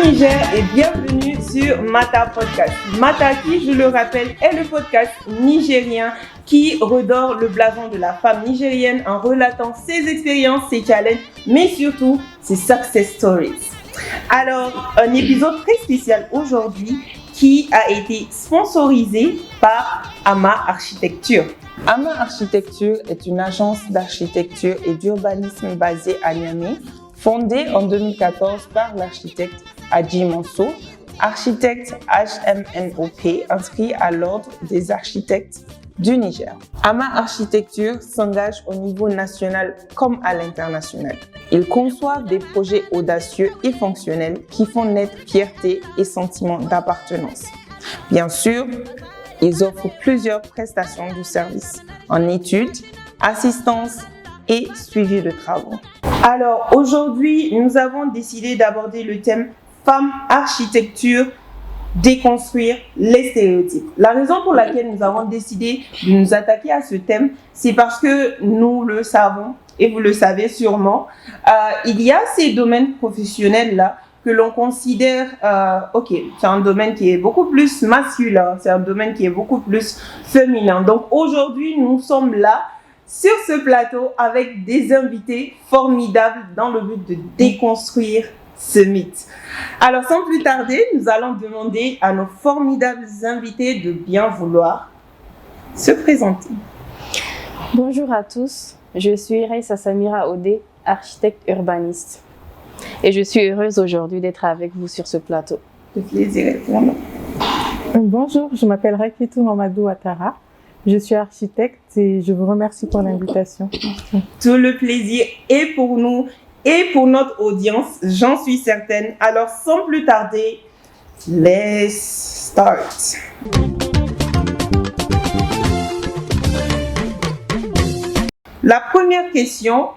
Niger et bienvenue sur Mata Podcast. Mata qui, je le rappelle, est le podcast nigérien qui redore le blason de la femme nigérienne en relatant ses expériences, ses challenges, mais surtout ses success stories. Alors, un épisode très spécial aujourd'hui qui a été sponsorisé par Ama Architecture. Ama Architecture est une agence d'architecture et d'urbanisme basée à Niamey, fondée en 2014 par l'architecte Adji Manso, architecte HMNOP inscrit à l'ordre des architectes du Niger. Ama Architecture s'engage au niveau national comme à l'international. Ils conçoivent des projets audacieux et fonctionnels qui font naître fierté et sentiment d'appartenance. Bien sûr, ils offrent plusieurs prestations de services en études, assistance et suivi de travaux. Alors aujourd'hui, nous avons décidé d'aborder le thème Femmes Architecture, déconstruire les stéréotypes. La raison pour laquelle nous avons décidé de nous attaquer à ce thème, c'est parce que nous le savons et vous le savez sûrement, il y a ces domaines professionnels-là que l'on considère, c'est un domaine qui est beaucoup plus masculin, c'est un domaine qui est beaucoup plus féminin. Donc aujourd'hui, nous sommes là sur ce plateau avec des invités formidables dans le but de déconstruire ce mythe. Alors sans plus tarder, nous allons demander à nos formidables invités de bien vouloir se présenter. Bonjour à tous, je suis Reissa Samira Odé, architecte urbaniste. Et je suis heureuse aujourd'hui d'être avec vous sur ce plateau. Le plaisir est pour nous. Bonjour, je m'appelle Rakitou Mamadou Ouattara. Je suis architecte et je vous remercie pour l'invitation. Tout le plaisir est pour nous et pour notre audience, j'en suis certaine. Alors sans plus tarder, let's start. La première question,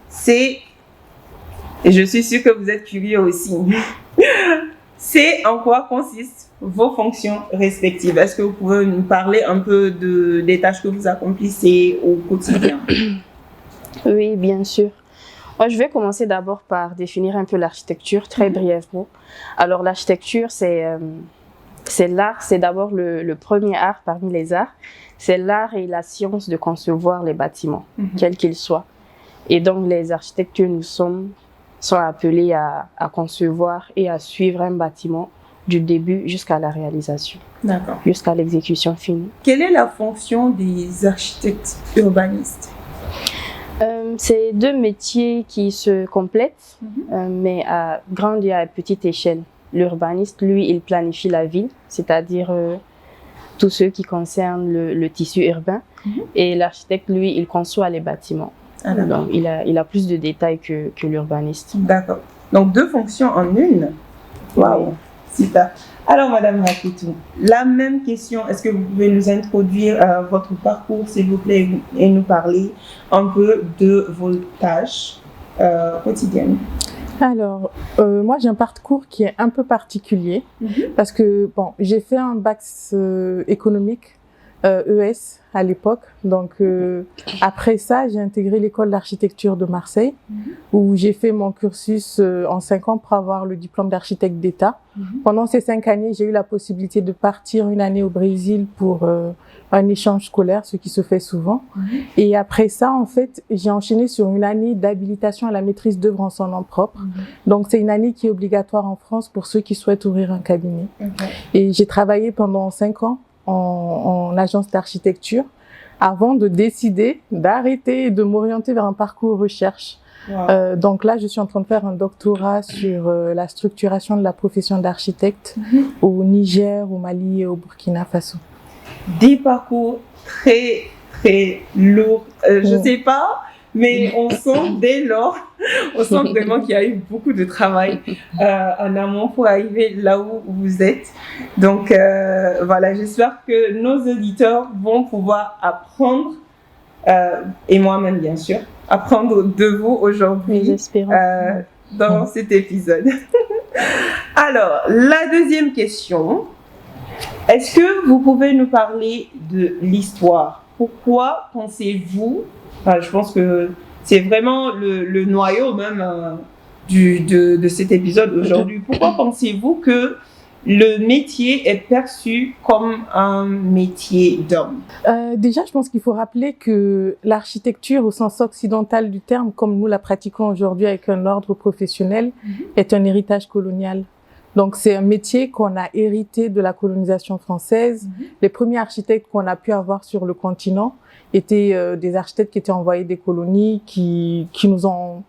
c'est, et je suis sûre que vous êtes curieux aussi, c'est en quoi consistent vos fonctions respectives. Est-ce que vous pouvez nous parler un peu des tâches que vous accomplissez au quotidien? Oui, bien sûr. Moi, je vais commencer d'abord par définir un peu l'architecture très brièvement. Alors, l'architecture, c'est l'art, c'est d'abord le premier art parmi les arts. C'est l'art et la science de concevoir les bâtiments, quels qu'ils soient. Et donc, les architectes, nous sont appelés à concevoir et à suivre un bâtiment du début jusqu'à la réalisation. D'accord. Jusqu'à l'exécution finie. Quelle est la fonction des architectes urbanistes? C'est deux métiers qui se complètent, mais à grande et à petite échelle. L'urbaniste, lui, il planifie la ville, c'est-à-dire tout ce qui concerne le tissu urbain. Et l'architecte, lui, il conçoit les bâtiments. Ah, donc, il a plus de détails que l'urbaniste. D'accord. Donc, deux fonctions en une. Waouh, super. Alors, Madame Rakitou, la même question. Est-ce que vous pouvez nous introduire votre parcours, s'il vous plaît, et nous parler un peu de vos tâches quotidiennes? Alors, moi, j'ai un parcours qui est un peu particulier parce que, j'ai fait un bac économique, ES à l'époque. Donc, après ça, j'ai intégré l'école d'architecture de Marseille où j'ai fait mon cursus en 5 ans pour avoir le diplôme d'architecte d'État. Pendant ces 5 années, j'ai eu la possibilité de partir une année au Brésil pour un échange scolaire, ce qui se fait souvent. Et après ça, en fait, j'ai enchaîné sur une année d'habilitation à la maîtrise d'œuvre en son nom propre. Donc, c'est une année qui est obligatoire en France pour ceux qui souhaitent ouvrir un cabinet. Et j'ai travaillé pendant 5 ans en agence d'architecture avant de décider d'arrêter et de m'orienter vers un parcours recherche. Wow. Donc là, je suis en train de faire un doctorat sur la structuration de la profession d'architecte au Niger, au Mali et au Burkina Faso. Des parcours très, très lourds. Je sais pas, mais on sent dès lors, on sent vraiment qu'il y a eu beaucoup de travail en amont pour arriver là où vous êtes. Donc voilà, j'espère que nos auditeurs vont pouvoir apprendre, et moi-même bien sûr, apprendre de vous aujourd'hui dans cet épisode. Alors, la deuxième question, est-ce que vous pouvez nous parler de l'histoire? Pourquoi pensez-vous, je pense que c'est vraiment le noyau même de cet épisode aujourd'hui. Pourquoi pensez-vous que le métier est perçu comme un métier d'homme? Déjà, je pense qu'il faut rappeler que l'architecture, au sens occidental du terme, comme nous la pratiquons aujourd'hui avec un ordre professionnel, est un héritage colonial. Donc, c'est un métier qu'on a hérité de la colonisation française. Les premiers architectes qu'on a pu avoir sur le continent étaient des architectes qui étaient envoyés des colonies, qui nous ont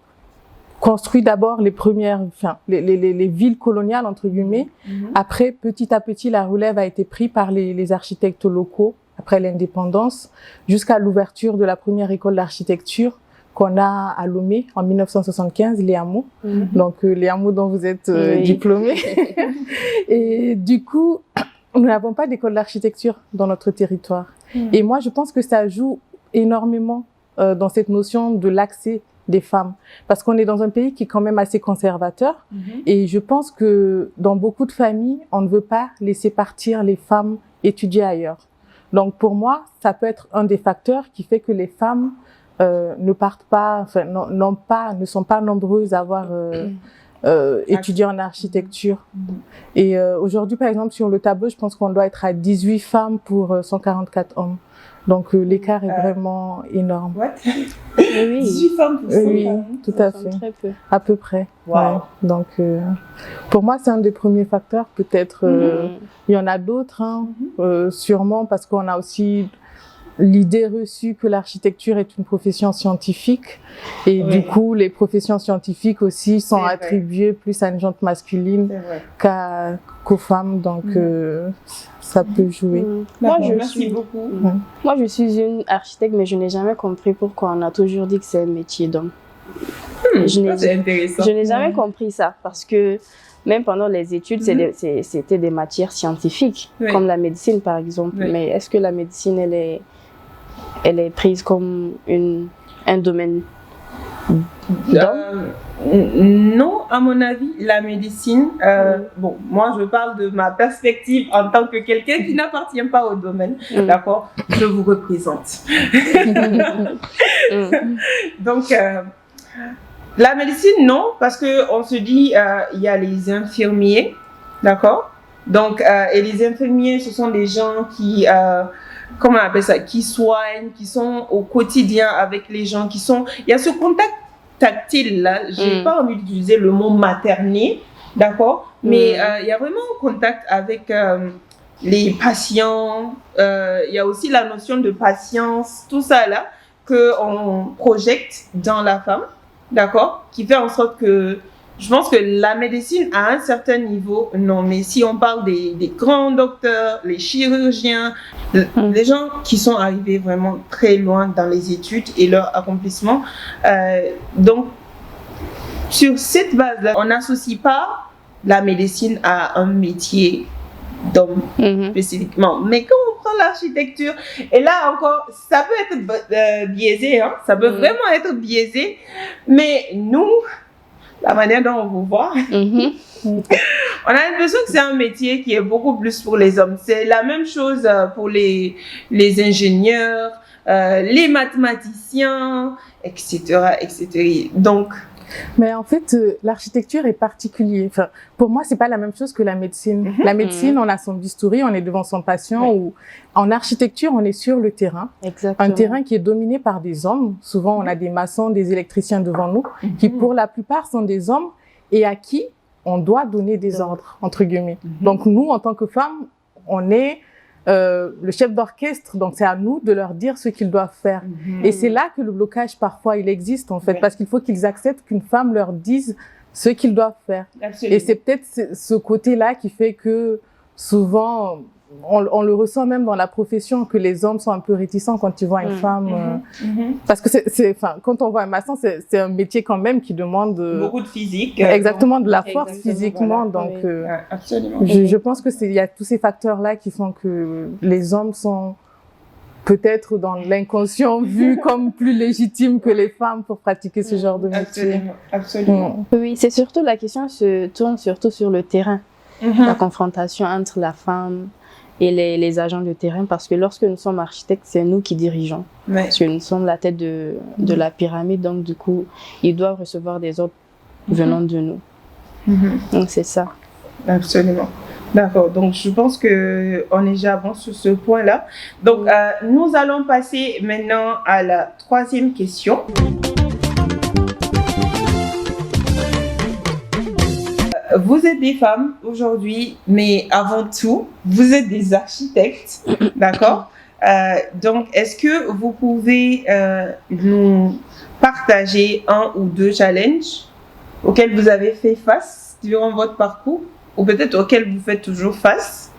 construit d'abord les premières, les villes coloniales, entre guillemets. Après, petit à petit, la relève a été prise par les architectes locaux, après l'indépendance, jusqu'à l'ouverture de la première école d'architecture qu'on a à Lomé en 1975, les hameaux. Donc, les hameaux dont vous êtes diplômés. Et du coup, nous n'avons pas d'école d'architecture dans notre territoire. Et moi, je pense que ça joue énormément dans cette notion de l'accès des femmes. Parce qu'on est dans un pays qui est quand même assez conservateur. Et je pense que dans beaucoup de familles, on ne veut pas laisser partir les femmes étudier ailleurs. Donc, pour moi, ça peut être un des facteurs qui fait que les femmes ne partent pas, enfin, ne sont pas nombreuses à avoir étudié en architecture. Et aujourd'hui, par exemple, sur le tableau, je pense qu'on doit être à 18 femmes pour 144 hommes. Donc, l'écart est vraiment énorme. What? Oui. 18 femmes pour 100 Oui, tout à fait. Très peu. À peu près. Wow. Ouais. Donc, pour moi, c'est un des premiers facteurs. Peut-être, il y en a d'autres, hein, sûrement, parce qu'on a aussi l'idée reçue que l'architecture est une profession scientifique. Et du coup, les professions scientifiques aussi sont attribuées plus à une gente masculine qu'aux femmes. Donc, ça peut jouer. Merci beaucoup. Moi, je suis une architecte, mais je n'ai jamais compris pourquoi on a toujours dit que c'est un métier d'homme. C'est intéressant. Je n'ai jamais compris ça, parce que même pendant les études, c'était des matières scientifiques, comme la médecine, par exemple. Mais est-ce que la médecine, elle est prise comme un domaine d'homme? Non, à mon avis, la médecine, bon, moi je parle de ma perspective en tant que quelqu'un qui n'appartient pas au domaine, d'accord? Je vous représente. Donc, la médecine, non, parce que on se dit, il y a les infirmiers, d'accord? Donc, et les infirmiers, ce sont des gens qui, comment on appelle ça, qui soignent, qui sont au quotidien avec les gens, il y a ce contact tactile là, j'ai pas envie d'utiliser le mot materné, d'accord, mais il y a vraiment un contact avec les patients, il y a aussi la notion de patience, tout ça là qu'on projette dans la femme, d'accord, qui fait en sorte que je pense que la médecine à un certain niveau, non, mais si on parle des grands docteurs, les chirurgiens, les gens qui sont arrivés vraiment très loin dans les études et leur accomplissement, donc sur cette base-là, on n'associe pas la médecine à un métier d'homme spécifiquement. Mais quand on prend l'architecture, et là encore, ça peut être biaisé, hein, ça peut vraiment être biaisé, mais nous, la manière dont on vous voit, on a l'impression que c'est un métier qui est beaucoup plus pour les hommes. C'est la même chose pour les ingénieurs, les mathématiciens, etc., etc. Donc, mais en fait, l'architecture est particulière. Enfin, pour moi, c'est pas la même chose que la médecine. La médecine, on a son bistouri, on est devant son patient. Ou en architecture, on est sur le terrain. Exactement. Un terrain qui est dominé par des hommes. Souvent, on a des maçons, des électriciens devant nous, qui pour la plupart sont des hommes et à qui on doit donner des ordres, entre guillemets. Donc nous, en tant que femmes, on est le chef d'orchestre, donc c'est à nous de leur dire ce qu'ils doivent faire. Et c'est là que le blocage, parfois, il existe, en fait, parce qu'il faut qu'ils acceptent qu'une femme leur dise ce qu'ils doivent faire. Absolument. Et c'est peut-être ce côté-là qui fait que, souvent, on le ressent même dans la profession, que les hommes sont un peu réticents quand ils voient une femme. Parce que quand on voit un maçon, c'est un métier quand même qui demande beaucoup de physique. Exactement, de la force physiquement. Voilà. Donc, absolument. Je pense que il y a tous ces facteurs-là qui font que les hommes sont peut-être dans l'inconscient vus comme plus légitimes que les femmes pour pratiquer ce genre de métier. Absolument. Oui, c'est surtout la question se tourne surtout sur le terrain. La confrontation entre la femme et les agents de terrain, parce que lorsque nous sommes architectes, c'est nous qui dirigeons. Parce que nous sommes la tête de la pyramide, donc du coup, ils doivent recevoir des ordres venant de nous. Donc c'est ça. Absolument. D'accord, donc je pense qu'on est déjà bon sur ce point-là. Donc nous allons passer maintenant à la troisième question. Vous êtes des femmes aujourd'hui, mais avant tout, vous êtes des architectes, d'accord? Donc, est-ce que vous pouvez nous partager un ou deux challenges auxquels vous avez fait face durant votre parcours, ou peut-être auxquels vous faites toujours face,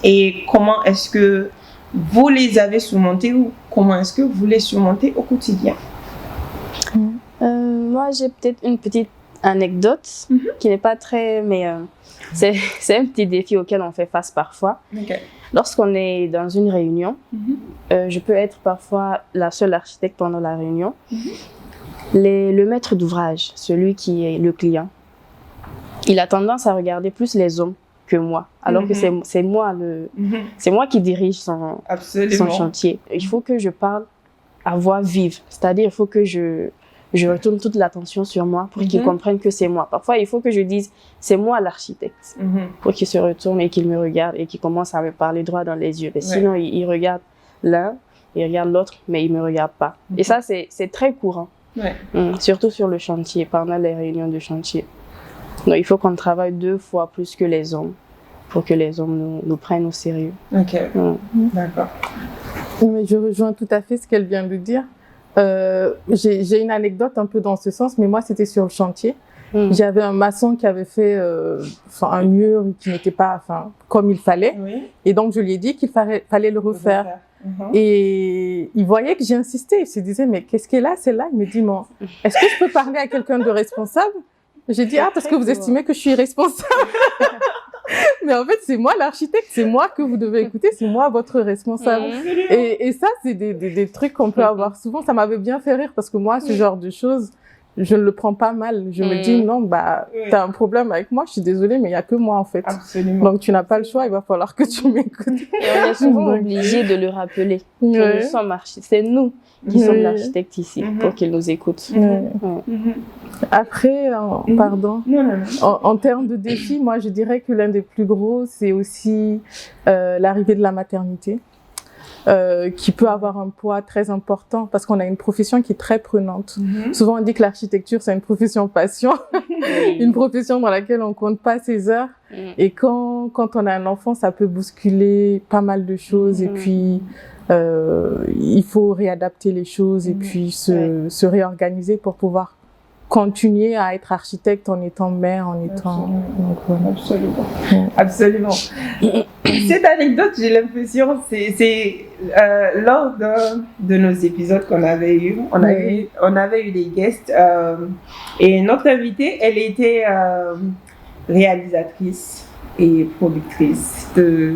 et comment est-ce que vous les avez surmontés, ou comment est-ce que vous les surmontez au quotidien? Moi, j'ai peut-être une petite anecdote qui n'est pas très, mais c'est un petit défi auquel on fait face parfois. Okay. Lorsqu'on est dans une réunion, je peux être parfois la seule architecte pendant la réunion. Le maître d'ouvrage, celui qui est le client, il a tendance à regarder plus les hommes que moi, alors que c'est moi c'est moi qui dirige son chantier. Il faut que je parle à voix vive, c'est-à-dire il faut que je retourne toute l'attention sur moi pour qu'ils comprennent que c'est moi. Parfois, il faut que je dise, c'est moi l'architecte, pour qu'ils se retournent et qu'ils me regardent et qu'ils commencent à me parler droit dans les yeux. Mais sinon, ils regardent l'un, ils regardent l'autre, mais ils ne me regardent pas. Et ça, c'est très courant, surtout sur le chantier, pendant les réunions de chantier. Donc, il faut qu'on travaille 2 fois plus que les hommes pour que les hommes nous prennent au sérieux. Ok, d'accord. Mais je rejoins tout à fait ce qu'elle vient de dire. J'ai une anecdote un peu dans ce sens, mais moi c'était sur le chantier. J'avais un maçon qui avait fait un mur qui n'était pas comme il fallait, et donc je lui ai dit qu'il fallait le refaire. Et il voyait que j'insistais, il se disait mais qu'est-ce qu'elle a celle-là? Il me dit bon, est-ce que je peux parler à quelqu'un de responsable? J'ai dit parce que vous estimez que je suis responsable. Mais en fait, c'est moi l'architecte, c'est moi que vous devez écouter, c'est moi votre responsable. Et ça, c'est des trucs qu'on peut avoir souvent. Ça m'avait bien fait rire parce que moi, ce genre de choses, je ne le prends pas mal. Je me dis, non, t'as un problème avec moi, je suis désolée, mais il n'y a que moi, en fait. Absolument. Donc, tu n'as pas le choix, il va falloir que tu m'écoutes. Et on est souvent obligé de le rappeler. Que nous sommes architectes. C'est nous qui sommes l'architecte ici, pour qu'ils nous écoutent. Après, pardon, en termes de défis, moi, je dirais que l'un des plus gros, c'est aussi l'arrivée de la maternité. Qui peut avoir un poids très important parce qu'on a une profession qui est très prenante. Souvent, on dit que l'architecture, c'est une profession passion, une profession dans laquelle on compte pas ses heures. Et quand on a un enfant, ça peut bousculer pas mal de choses. Et puis, il faut réadapter les choses et puis se réorganiser pour pouvoir continuer à être architecte en étant mère, en étant... Absolument. Absolument. Cette anecdote, j'ai l'impression, c'est lors de nos épisodes qu'on avait eu, on avait eu des guests et notre invitée, elle était réalisatrice et productrice de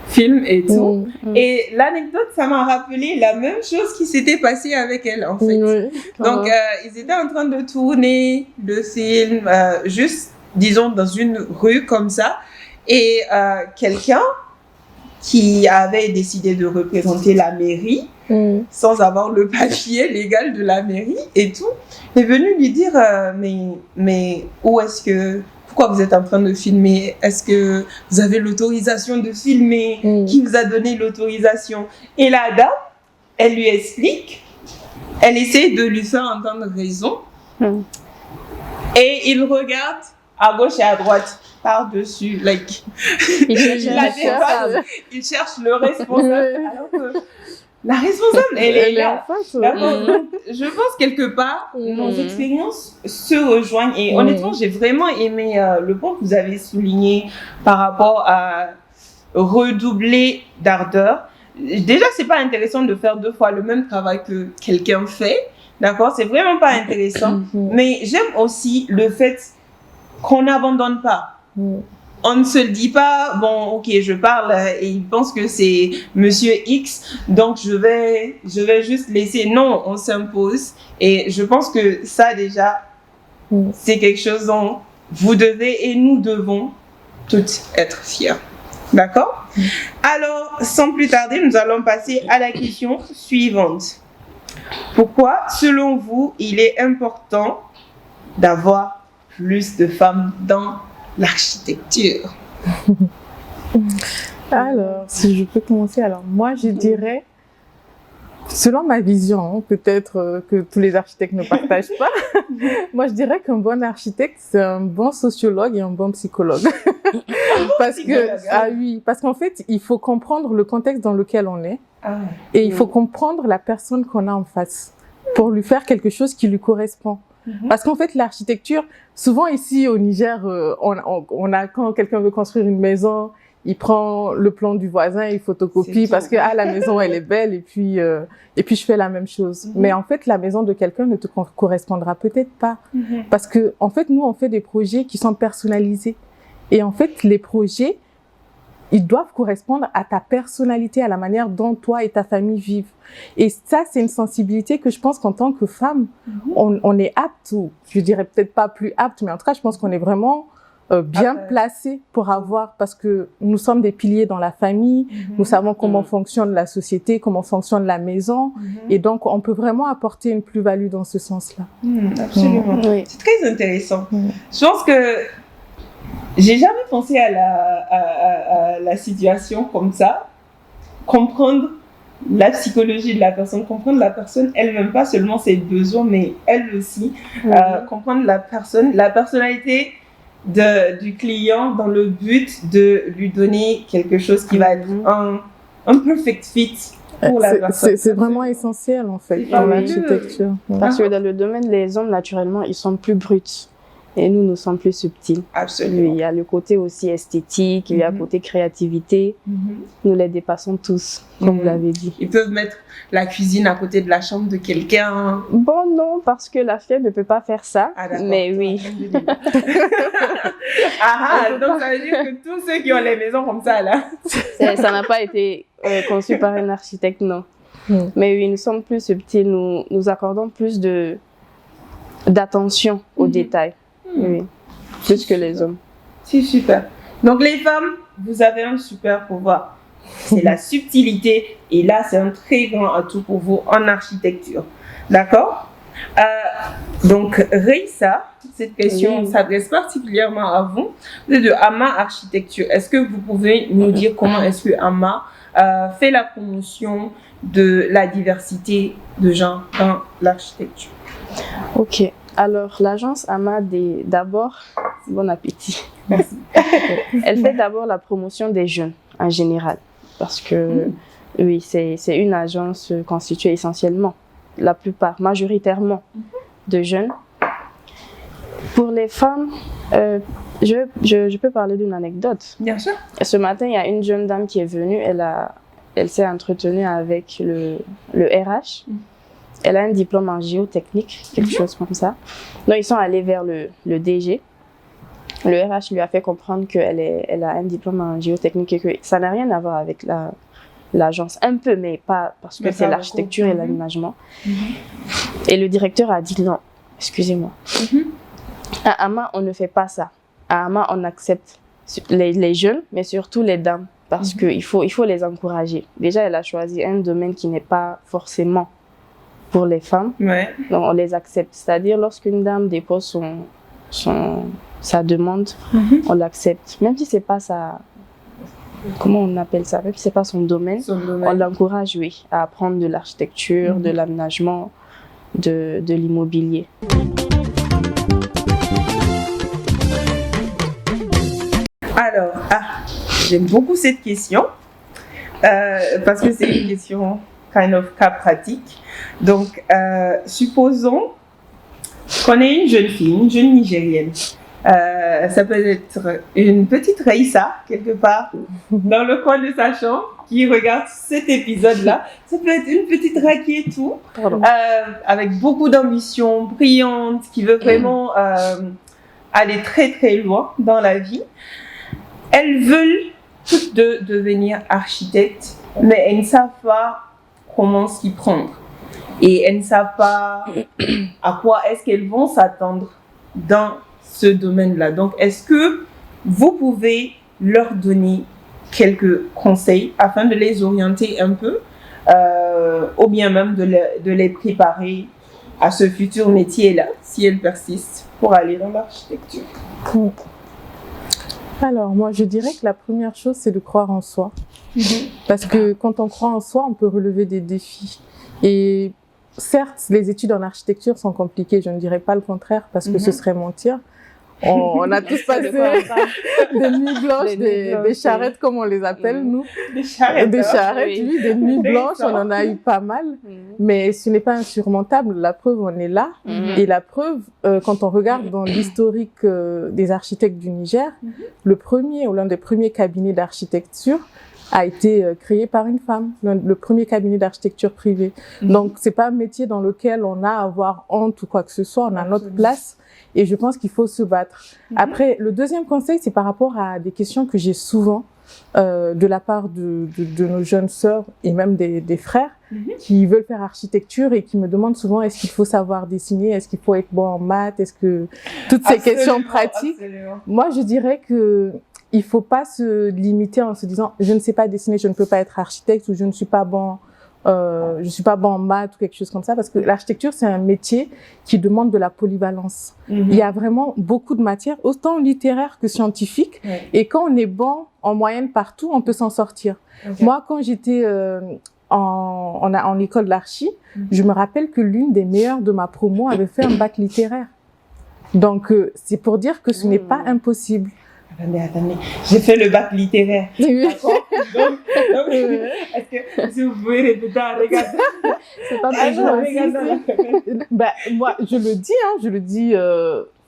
films et tout. Et l'anecdote, ça m'a rappelé la même chose qui s'était passée avec elle, en fait. Donc, ils étaient en train de tourner le film, juste, disons, dans une rue comme ça. Et quelqu'un qui avait décidé de représenter la mairie, sans avoir le papier légal de la mairie et tout, est venu lui dire, mais où est-ce que... Pourquoi vous êtes en train de filmer? Est-ce que vous avez l'autorisation de filmer? Qui vous a donné l'autorisation? Et la dame, elle lui explique, elle essaie de lui faire entendre raison. Et il regarde à gauche et à droite, par-dessus, il cherche le responsable. Alors que la responsable, elle est là. Je pense quelque part, nos expériences se rejoignent. Et honnêtement, j'ai vraiment aimé le point que vous avez souligné par rapport à redoubler d'ardeur. Déjà, c'est pas intéressant de faire 2 fois le même travail que quelqu'un fait. D'accord? C'est vraiment pas intéressant. Mais j'aime aussi le fait qu'on n'abandonne pas. On ne se le dit pas, bon, ok, je parle et il pense que c'est Monsieur X, donc je vais juste laisser. Non, on s'impose. Et je pense que ça, déjà, c'est quelque chose dont vous devez et nous devons toutes être fiers. D'accord? Alors, sans plus tarder, nous allons passer à la question suivante. Pourquoi, selon vous, il est important d'avoir plus de femmes dans l'architecture? Alors, si je peux commencer, alors moi je dirais, selon ma vision, peut-être que tous les architectes ne partagent pas, moi je dirais qu'un bon architecte, c'est un bon sociologue et un bon psychologue. Parce qu'en fait, il faut comprendre le contexte dans lequel on est et il faut comprendre la personne qu'on a en face pour lui faire quelque chose qui lui correspond. Parce qu'en fait, l'architecture, souvent ici au Niger, on a quand quelqu'un veut construire une maison, il prend le plan du voisin, il photocopie parce que la maison elle est belle et puis je fais la même chose. Mais en fait, la maison de quelqu'un ne te correspondra peut-être pas parce que en fait, nous on fait des projets qui sont personnalisés et en fait, les projets ils doivent correspondre à ta personnalité, à la manière dont toi et ta famille vivent. Et ça, c'est une sensibilité que je pense qu'en tant que femme, on est apte, ou je dirais peut-être pas plus apte, mais en tout cas, je pense qu'on est vraiment bien placé pour avoir, parce que nous sommes des piliers dans la famille, nous savons comment fonctionne la société, comment fonctionne la maison, et donc on peut vraiment apporter une plus-value dans ce sens-là. Absolument. Oui. C'est très intéressant. Je pense que j'ai jamais pensé à la situation comme ça. Comprendre la psychologie de la personne, comprendre la personne elle-même, pas seulement ses besoins, mais elle aussi. Comprendre la personne, la personnalité du client dans le but de lui donner quelque chose qui va être un perfect fit pour la personne. C'est vraiment essentiel en fait dans l'architecture. Parce que dans le domaine, les hommes naturellement, ils sont plus bruts. Et nous sommes plus subtils. Absolument. Il y a le côté aussi esthétique, il y a le côté créativité. Nous les dépassons tous, comme vous l'avez dit. Ils peuvent mettre la cuisine à côté de la chambre de quelqu'un. Bon, non, parce que la fille ne peut pas faire ça. Mais oui. Donc ça veut dire que tous ceux qui ont les maisons comme ça, là. Ça n'a pas été conçu par un architecte, non. Mais oui, nous sommes plus subtils, nous accordons plus d'attention aux détails. Oui, plus que les hommes. C'est super. Donc les femmes, vous avez un super pouvoir. C'est la subtilité. Et là, c'est un très grand atout pour vous en architecture. D'accord? Donc, Reissa, cette question s'adresse particulièrement à vous. Vous êtes de Ama Architecture. Est-ce que vous pouvez nous dire comment est-ce que Ama fait la promotion de la diversité de genre dans l'architecture? Ok. Alors, l'agence Ama, d'abord, bon appétit. Merci. Elle fait d'abord la promotion des jeunes en général. Parce que, oui, c'est une agence constituée essentiellement, la plupart, majoritairement, de jeunes. Pour les femmes, je peux parler d'une anecdote. Bien sûr. Ce matin, il y a une jeune dame qui est venue, elle s'est entretenue avec le RH. Elle a un diplôme en géotechnique, quelque chose comme ça. Donc, ils sont allés vers le DG. Le RH lui a fait comprendre qu'elle a un diplôme en géotechnique et que ça n'a rien à voir avec l'agence. Un peu, mais pas parce que c'est l'architecture et l'aménagement. Et le directeur a dit non, excusez-moi. À Ama, on ne fait pas ça. À Ama, on accepte les jeunes, mais surtout les dames, parce qu'il faut les encourager. Déjà, elle a choisi un domaine qui n'est pas forcément pour les femmes, donc on les accepte. C'est-à-dire, lorsqu'une dame dépose sa demande, on l'accepte. Même si c'est pas comment on appelle ça, même si c'est pas son domaine, on l'encourage, oui, à apprendre de l'architecture, de l'aménagement, de l'immobilier. Alors, j'aime beaucoup cette question, parce que c'est une question kind of cas pratique. Donc, supposons qu'on est une jeune fille, une jeune Nigérienne. Ça peut être une petite Reissa, quelque part, dans le coin de sa chambre, qui regarde cet épisode-là. Ça peut être une petite Raki et tout, avec beaucoup d'ambition, brillante, qui veut vraiment aller très très loin dans la vie. Elles veulent toutes deux devenir architectes, mais elles ne savent pas comment s'y prendre. Et elles ne savent pas à quoi est-ce qu'elles vont s'attendre dans ce domaine-là. Donc, est-ce que vous pouvez leur donner quelques conseils afin de les orienter un peu, ou bien même de les préparer à ce futur métier-là, si elles persistent pour aller dans l'architecture? Alors, moi, je dirais que la première chose, c'est de croire en soi. Parce que quand on croit en soi, on peut relever des défis. Et certes, les études en architecture sont compliquées, je ne dirais pas le contraire, parce que ce serait mentir. On a tous passé des nuits blanches, des charrettes, comme on les appelle, nous. Des charrettes, oui, des nuits blanches, on en a eu pas mal. Mais ce n'est pas insurmontable. La preuve, on est là. Et la preuve, quand on regarde dans l'historique des architectes du Niger, le premier ou l'un des premiers cabinets d'architecture a été créé par une femme, le premier cabinet d'architecture privé. Donc, c'est pas un métier dans lequel on a à avoir honte ou quoi que ce soit, on a notre place. Et je pense qu'il faut se battre. Après, le deuxième conseil, c'est par rapport à des questions que j'ai souvent de la part de nos jeunes sœurs et même des frères qui veulent faire architecture et qui me demandent souvent est-ce qu'il faut savoir dessiner, est-ce qu'il faut être bon en maths, est-ce que toutes ces questions pratiques. Moi, je dirais que il faut pas se limiter en se disant je ne sais pas dessiner, je ne peux pas être architecte ou je ne suis pas bon en maths ou quelque chose comme ça, parce que l'architecture, c'est un métier qui demande de la polyvalence. Il y a vraiment beaucoup de matières, autant littéraires que scientifiques. Et quand on est bon en moyenne partout, on peut s'en sortir. Moi, quand j'étais en école d'archi, je me rappelle que l'une des meilleures de ma promo avait fait un bac littéraire. Donc, c'est pour dire que ce n'est pas impossible. Attendez, j'ai fait le bac littéraire. D'accord. Donc, est-ce que si vous pouvez répéter en regardant? C'est pas possible. Moi, je le dis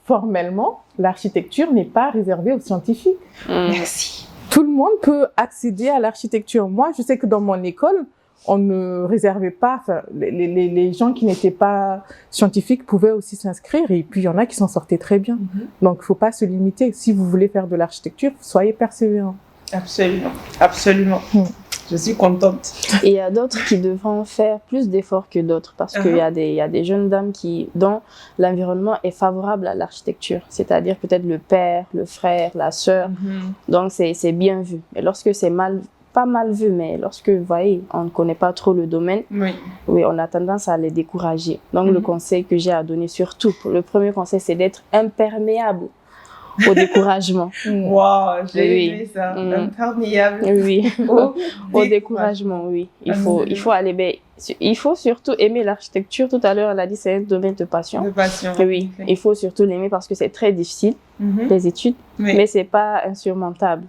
formellement, l'architecture n'est pas réservée aux scientifiques. Merci. Tout le monde peut accéder à l'architecture. Moi, je sais que dans mon école, on ne réservait pas, enfin, les gens qui n'étaient pas scientifiques pouvaient aussi s'inscrire, et puis il y en a qui s'en sortaient très bien. Donc, il faut pas se limiter. Si vous voulez faire de l'architecture, soyez persévérants. Absolument, absolument. Je suis contente. Et il y a d'autres qui devront faire plus d'efforts que d'autres, parce qu'il y a des jeunes dames dont l'environnement est favorable à l'architecture, c'est-à-dire peut-être le père, le frère, la sœur. Donc, c'est bien vu. Et lorsque c'est pas mal vu, mais lorsque, vous voyez, on ne connaît pas trop le domaine, oui, on a tendance à les décourager. Donc, le conseil que j'ai à donner, surtout, le premier conseil, c'est d'être imperméable au découragement. Wow, j'ai aimé ça. Imperméable. Oui, au découragement, oui. Il faut aller, il faut surtout aimer l'architecture. Tout à l'heure, elle a dit c'est un domaine de passion. De passion. Oui, il faut surtout l'aimer parce que c'est très difficile, les études, mais c'est pas insurmontable.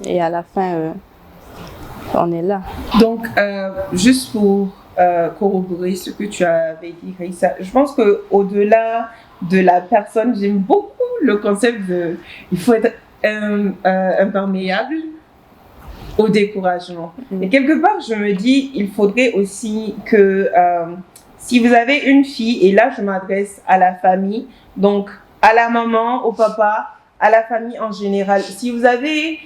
Et à la fin, on est là. Donc, juste pour corroborer ce que tu avais dit, Raissa, je pense qu'au-delà de la personne, j'aime beaucoup le concept de il faut être imperméable au découragement. Et quelque part, je me dis, il faudrait aussi que si vous avez une fille, et là je m'adresse à la famille, donc à la maman, au papa, à la famille en général, si vous avez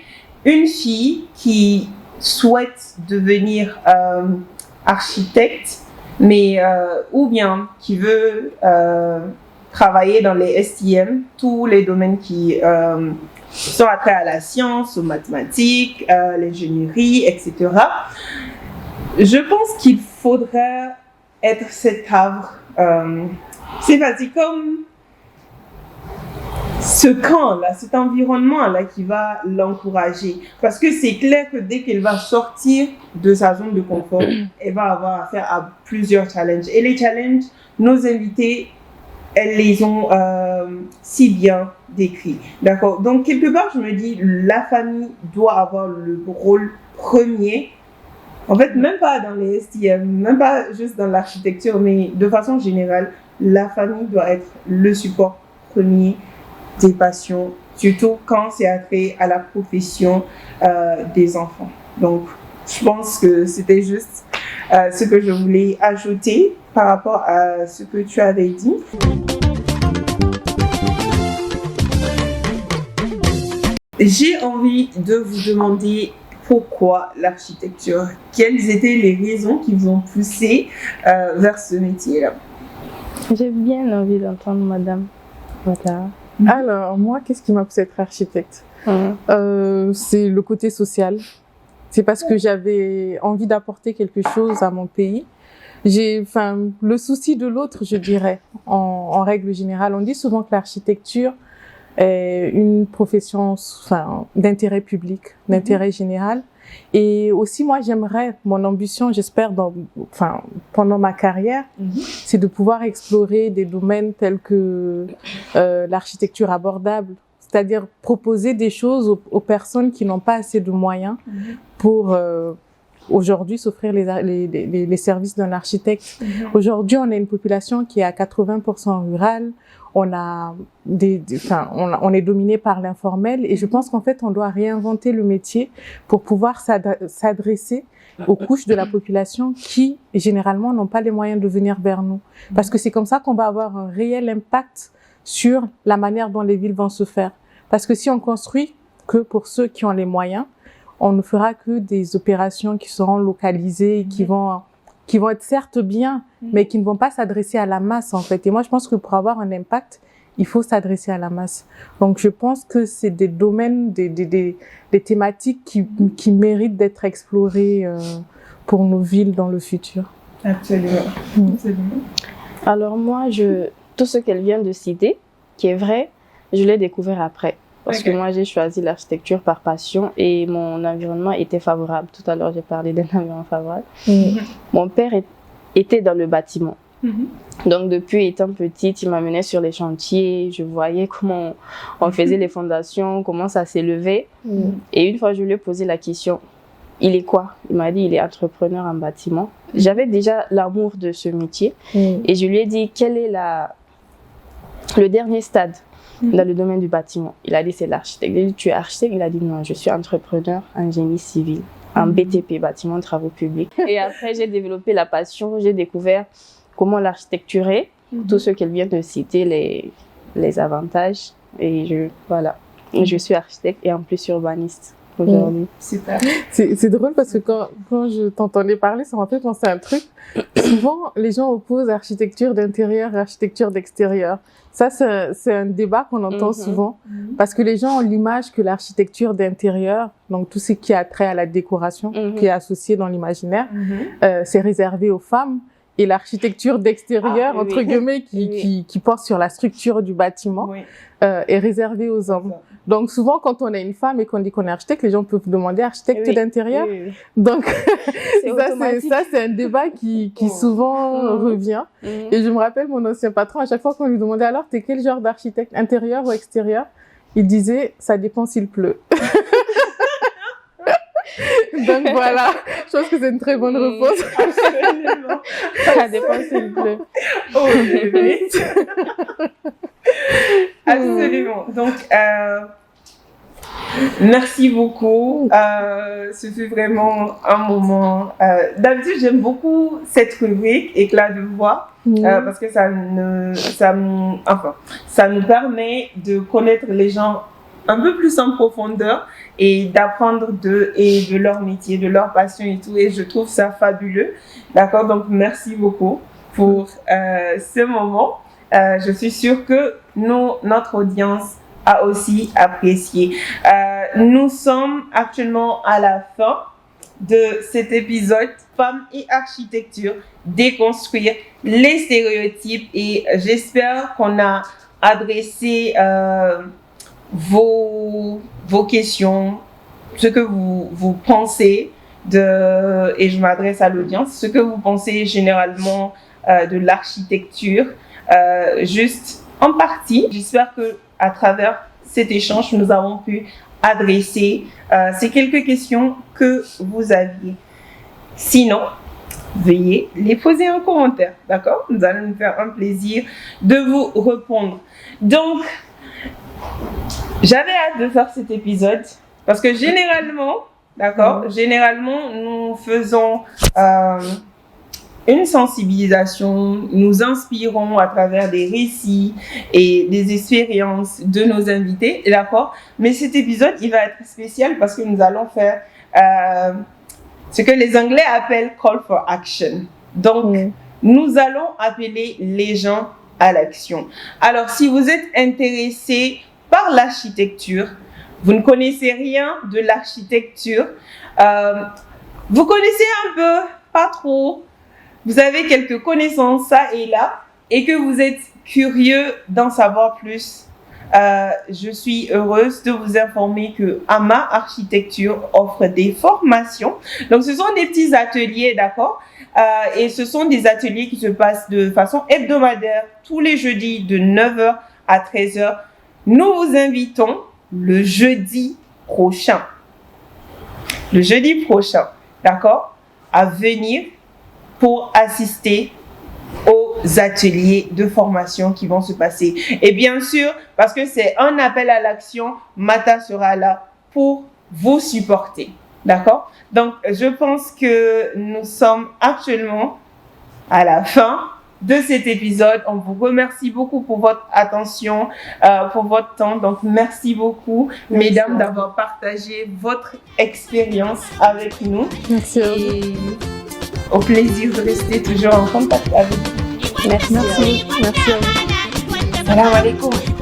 une fille qui souhaite devenir architecte, mais ou bien qui veut travailler dans les STM, tous les domaines qui sont attrait à la science, aux mathématiques, l'ingénierie, etc. Je pense qu'il faudrait être cet havre. C'est facile comme ce camp-là, cet environnement-là qui va l'encourager. Parce que c'est clair que dès qu'elle va sortir de sa zone de confort, elle va avoir affaire à plusieurs challenges. Et les challenges, nos invités, elles les ont si bien décrits. D'accord? Donc, quelque part, je me dis, la famille doit avoir le rôle premier. En fait, même pas dans les STM, même pas juste dans l'architecture, mais de façon générale, la famille doit être le support premier des passions, surtout quand c'est attrait à la profession des enfants. Donc, je pense que c'était juste ce que je voulais ajouter par rapport à ce que tu avais dit. J'ai envie de vous demander pourquoi l'architecture. Quelles étaient les raisons qui vous ont poussé vers ce métier-là? J'ai bien envie d'entendre madame. Voilà. Alors, moi, qu'est-ce qui m'a poussée à être architecte? C'est le côté social. C'est parce que j'avais envie d'apporter quelque chose à mon pays. le souci de l'autre, je dirais, en règle générale. On dit souvent que l'architecture est une profession, d'intérêt public, d'intérêt général. Et aussi, moi, mon ambition, j'espère, pendant ma carrière, c'est de pouvoir explorer des domaines tels que l'architecture abordable, c'est-à-dire proposer des choses aux personnes qui n'ont pas assez de moyens pour aujourd'hui s'offrir les services d'un architecte. Aujourd'hui, on a une population qui est à 80% rurale. On est dominé par l'informel et je pense qu'en fait, on doit réinventer le métier pour pouvoir s'adresser aux couches de la population qui, généralement, n'ont pas les moyens de venir vers nous. Parce que c'est comme ça qu'on va avoir un réel impact sur la manière dont les villes vont se faire. Parce que si on construit que pour ceux qui ont les moyens, on ne fera que des opérations qui seront localisées, qui vont être certes bien, mais qui ne vont pas s'adresser à la masse, en fait. Et moi, je pense que pour avoir un impact, il faut s'adresser à la masse. Donc, je pense que c'est des domaines, des thématiques qui méritent d'être explorées pour nos villes dans le futur. Absolument. Alors moi, tout ce qu'elle vient de citer, qui est vrai, je l'ai découvert après. Parce que moi, j'ai choisi l'architecture par passion et mon environnement était favorable. Tout à l'heure, j'ai parlé d'un environnement favorable. Mon père était dans le bâtiment. Donc, depuis étant petite, il m'amenait sur les chantiers. Je voyais comment on faisait les fondations, comment ça s'élevait. Et une fois, je lui ai posé la question, il est quoi? Il m'a dit, il est entrepreneur en bâtiment. J'avais déjà l'amour de ce métier. Et je lui ai dit, quel est le dernier stade dans le domaine du bâtiment? Il a dit, c'est l'architecte. J'ai dit, tu es architecte? Il a dit, non, je suis entrepreneur en génie civil, en BTP, bâtiment de travaux publics. Et après, j'ai développé la passion, j'ai découvert comment l'architecture est, tout ce qu'elle vient de citer, les avantages. Et voilà, je suis architecte et en plus urbaniste aujourd'hui. Super. C'est drôle parce que quand je t'entendais parler, ça m'a fait penser à un truc. Souvent, les gens opposent architecture d'intérieur et architecture d'extérieur. Ça, c'est un débat qu'on entend souvent parce que les gens ont l'image que l'architecture d'intérieur, donc tout ce qui a trait à la décoration, qui est associé dans l'imaginaire, c'est réservé aux femmes. Et l'architecture d'extérieur, entre guillemets, qui porte sur la structure du bâtiment, est réservée aux hommes. Donc souvent, quand on est une femme et qu'on dit qu'on est architecte, les gens peuvent demander architecte d'intérieur. Donc ça, c'est un débat qui souvent revient. Et je me rappelle mon ancien patron, à chaque fois qu'on lui demandait alors, t'es quel genre d'architecte, intérieur ou extérieur? Il disait, ça dépend s'il pleut. Donc voilà, je pense que c'est une très bonne réponse. Absolument. Ça dépend s'il pleut. Oh, bébé. Absolument. Donc, merci beaucoup. Ce fut vraiment un moment. D'habitude, j'aime beaucoup cette rubrique, éclat de voix, parce que ça nous permet de connaître les gens un peu plus en profondeur et d'apprendre de leur métier, de leur passion et tout. Et je trouve ça fabuleux. D'accord? Donc, merci beaucoup pour ce moment. Je suis sûre que notre audience a aussi apprécié. Nous sommes actuellement à la fin de cet épisode Femmes et architecture, déconstruire les stéréotypes. Et j'espère qu'on a adressé vos questions, ce que vous pensez et je m'adresse à l'audience, ce que vous pensez généralement de l'architecture, juste en partie. J'espère que à travers cet échange, nous avons pu adresser ces quelques questions que vous aviez. Sinon, veuillez les poser en commentaire, d'accord? Nous allons nous faire un plaisir de vous répondre. Donc, j'avais hâte de faire cet épisode parce que généralement, nous faisons une sensibilisation, nous inspirons à travers des récits et des expériences de nos invités, d'accord? Mais cet épisode, il va être spécial parce que nous allons faire ce que les Anglais appellent call for action. Donc, nous allons appeler les gens à l'action. Alors, si vous êtes intéressé par l'architecture, vous ne connaissez rien de l'architecture, vous connaissez un peu, pas trop, vous avez quelques connaissances ça et là et que vous êtes curieux d'en savoir plus, je suis heureuse de vous informer que AMA Architecture offre des formations. Donc, ce sont des petits ateliers, d'accord? Et ce sont des ateliers qui se passent de façon hebdomadaire tous les jeudis de 9h à 13h. Nous vous invitons le jeudi prochain, d'accord, à venir pour assister aux ateliers de formation qui vont se passer. Et bien sûr, parce que c'est un appel à l'action, Mata sera là pour vous supporter. D'accord? Donc, je pense que nous sommes actuellement à la fin de cet épisode. On vous remercie beaucoup pour votre attention, pour votre temps. Donc, merci beaucoup, mesdames, d'avoir partagé votre expérience avec nous. Merci à vous. Et au plaisir de rester toujours en contact avec vous. Merci. Merci à vous. Salam alaikum.